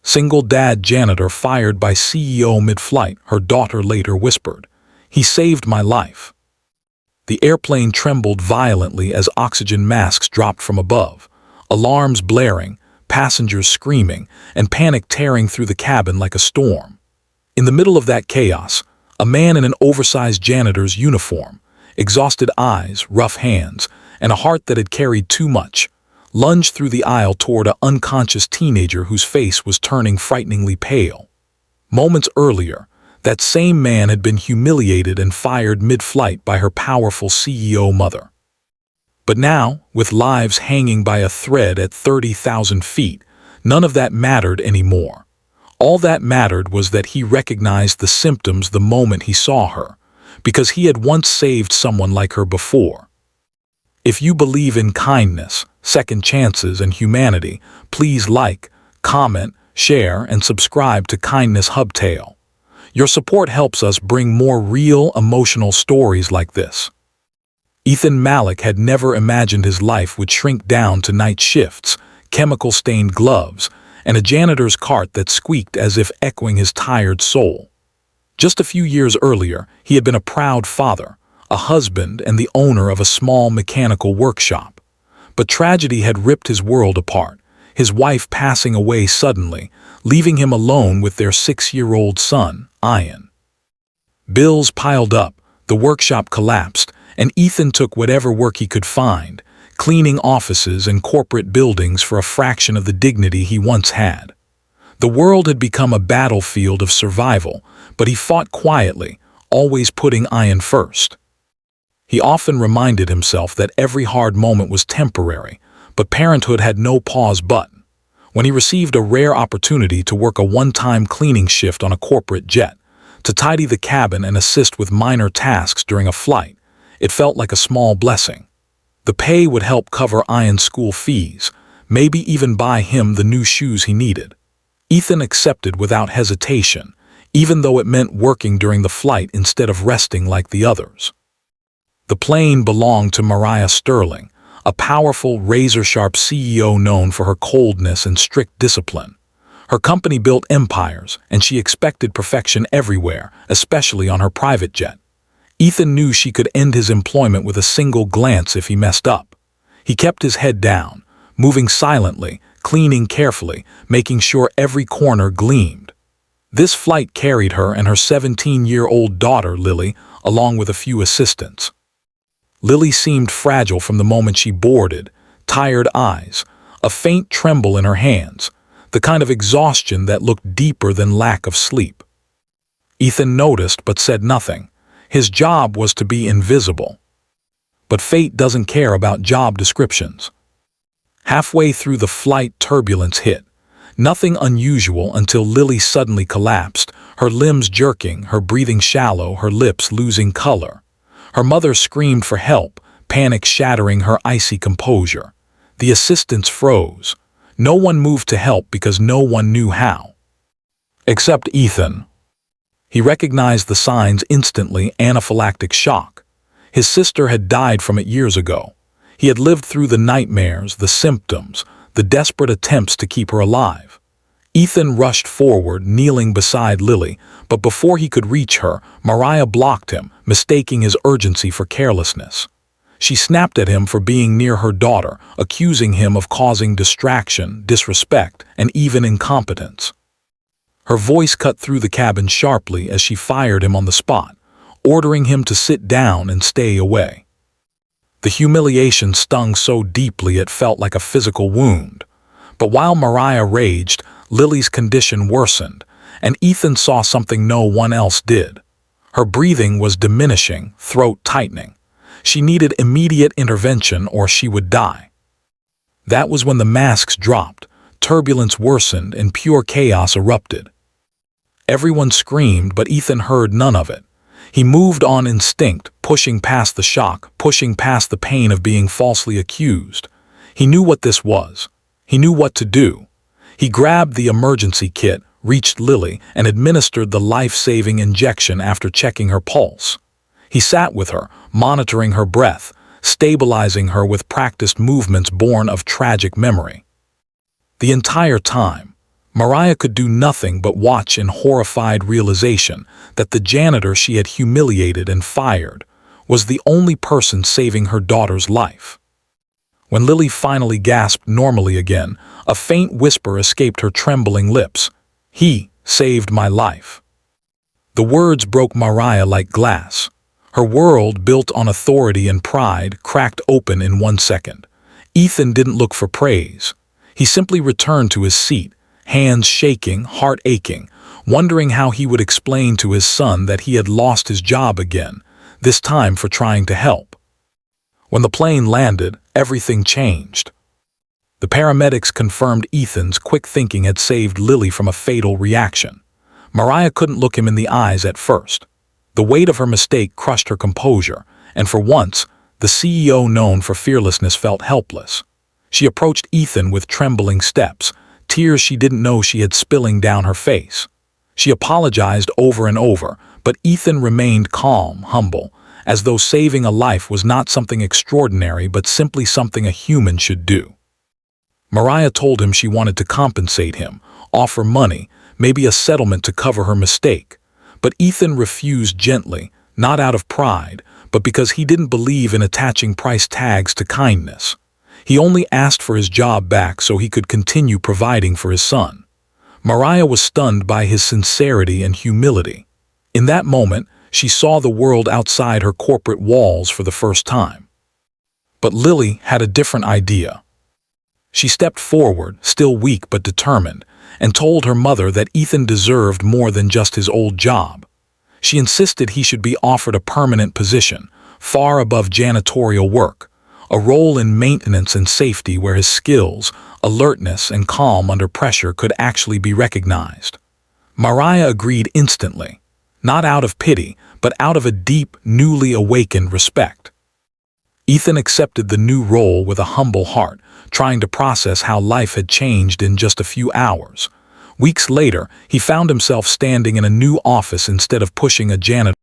Single dad janitor fired by CEO mid-flight, her daughter later whispered. He saved my life. The airplane trembled violently as oxygen masks dropped from above, alarms blaring, passengers screaming, and panic tearing through the cabin like a storm. In the middle of that chaos, a man in an oversized janitor's uniform, exhausted eyes, rough hands, and a heart that had carried too much, lunged through the aisle toward an unconscious teenager whose face was turning frighteningly pale. Moments earlier, that same man had been humiliated and fired mid-flight by her powerful CEO mother. But now, with lives hanging by a thread at 30,000 feet, none of that mattered anymore. All that mattered was that he recognized the symptoms the moment he saw her, because he had once saved someone like her before. If you believe in kindness, second chances, and humanity, please like, comment, share, and subscribe to Kindness Hubtail. Your support helps us bring more real, emotional stories like this. Ethan Malik had never imagined his life would shrink down to night shifts, chemical-stained gloves, and a janitor's cart that squeaked as if echoing his tired soul. Just a few years earlier, he had been a proud father, a husband, and the owner of a small mechanical workshop. But tragedy had ripped his world apart, his wife passing away suddenly, leaving him alone with their 6-year-old son, Ian. Bills piled up, the workshop collapsed, and Ethan took whatever work he could find, cleaning offices and corporate buildings for a fraction of the dignity he once had. The world had become a battlefield of survival, but he fought quietly, always putting Ian first. He often reminded himself that every hard moment was temporary, but parenthood had no pause button. When he received a rare opportunity to work a one-time cleaning shift on a corporate jet, to tidy the cabin and assist with minor tasks during a flight, it felt like a small blessing. The pay would help cover Ian's school fees, maybe even buy him the new shoes he needed. Ethan accepted without hesitation, even though it meant working during the flight instead of resting like the others. The plane belonged to Mariah Sterling, a powerful, razor-sharp CEO known for her coldness and strict discipline. Her company built empires, and she expected perfection everywhere, especially on her private jet. Ethan knew she could end his employment with a single glance if he messed up. He kept his head down, moving silently, cleaning carefully, making sure every corner gleamed. This flight carried her and her 17-year-old daughter, Lily, along with a few assistants. Lily seemed fragile from the moment she boarded, tired eyes, a faint tremble in her hands, the kind of exhaustion that looked deeper than lack of sleep. Ethan noticed but said nothing. His job was to be invisible. But fate doesn't care about job descriptions. Halfway through the flight, turbulence hit. Nothing unusual until Lily suddenly collapsed, her limbs jerking, her breathing shallow, her lips losing color. Her mother screamed for help, panic shattering her icy composure. The assistants froze. No one moved to help because no one knew how. Except Ethan. He recognized the signs instantly: anaphylactic shock. His sister had died from it years ago. He had lived through the nightmares, the symptoms, the desperate attempts to keep her alive. Ethan rushed forward, kneeling beside Lily, but before he could reach her, Mariah blocked him, mistaking his urgency for carelessness. She snapped at him for being near her daughter, accusing him of causing distraction, disrespect, and even incompetence. Her voice cut through the cabin sharply as she fired him on the spot, ordering him to sit down and stay away. The humiliation stung so deeply it felt like a physical wound. But while Mariah raged, Lily's condition worsened, and Ethan saw something no one else did. Her breathing was diminishing, throat tightening. She needed immediate intervention or she would die. That was when the masks dropped, turbulence worsened, and pure chaos erupted. Everyone screamed, but Ethan heard none of it. He moved on instinct, pushing past the shock, pushing past the pain of being falsely accused. He knew what this was. He knew what to do. He grabbed the emergency kit, reached Lily, and administered the life-saving injection after checking her pulse. He sat with her, monitoring her breath, stabilizing her with practiced movements born of tragic memory. The entire time, Mariah could do nothing but watch in horrified realization that the janitor she had humiliated and fired was the only person saving her daughter's life. When Lily finally gasped normally again, a faint whisper escaped her trembling lips. "He saved my life." The words broke Mariah like glass. Her world, built on authority and pride, cracked open in 1 second. Ethan didn't look for praise. He simply returned to his seat, hands shaking, heart aching, wondering how he would explain to his son that he had lost his job again, this time for trying to help. When the plane landed, everything changed. The paramedics confirmed Ethan's quick thinking had saved Lily from a fatal reaction. Mariah couldn't look him in the eyes at first. The weight of her mistake crushed her composure, and for once, the CEO known for fearlessness felt helpless. She approached Ethan with trembling steps, tears she didn't know she had spilling down her face. She apologized over and over, but Ethan remained calm, humble, as though saving a life was not something extraordinary but simply something a human should do. Mariah told him she wanted to compensate him, offer money, maybe a settlement to cover her mistake. But Ethan refused gently, not out of pride, but because he didn't believe in attaching price tags to kindness. He only asked for his job back so he could continue providing for his son. Mariah was stunned by his sincerity and humility. In that moment, she saw the world outside her corporate walls for the first time. But Lily had a different idea. She stepped forward, still weak but determined, and told her mother that Ethan deserved more than just his old job. She insisted he should be offered a permanent position, far above janitorial work, a role in maintenance and safety where his skills, alertness, and calm under pressure could actually be recognized. Mariah agreed instantly, not out of pity, but out of a deep, newly awakened respect. Ethan accepted the new role with a humble heart, trying to process how life had changed in just a few hours. Weeks later, he found himself standing in a new office instead of pushing a janitor